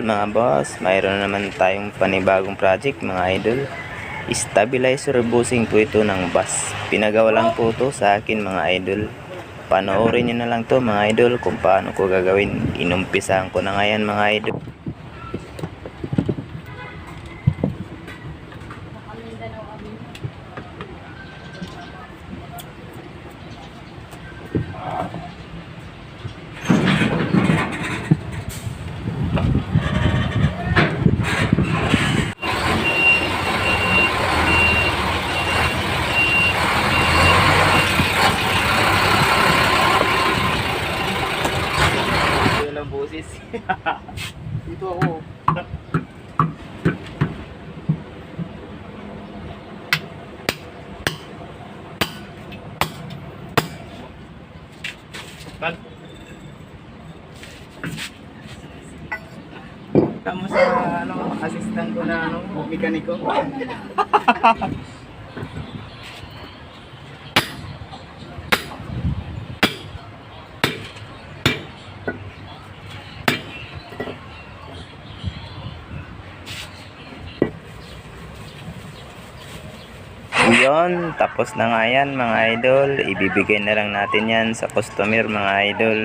mga boss, mayroon na naman tayong panibagong project mga idol. Stabilizer bushing po ito ng bus. Pinagawa lang po ito sa akin mga idol. Panoorin nyo na lang to mga idol kung paano ko gagawin. Inumpisahan ko na ngayon mga idol. Busis. Dito ako. Bag. Tama sa assistant ko na mekaniko. Yun, tapos na nga yan mga idol. Ibibigay na lang natin yan sa customer mga idol.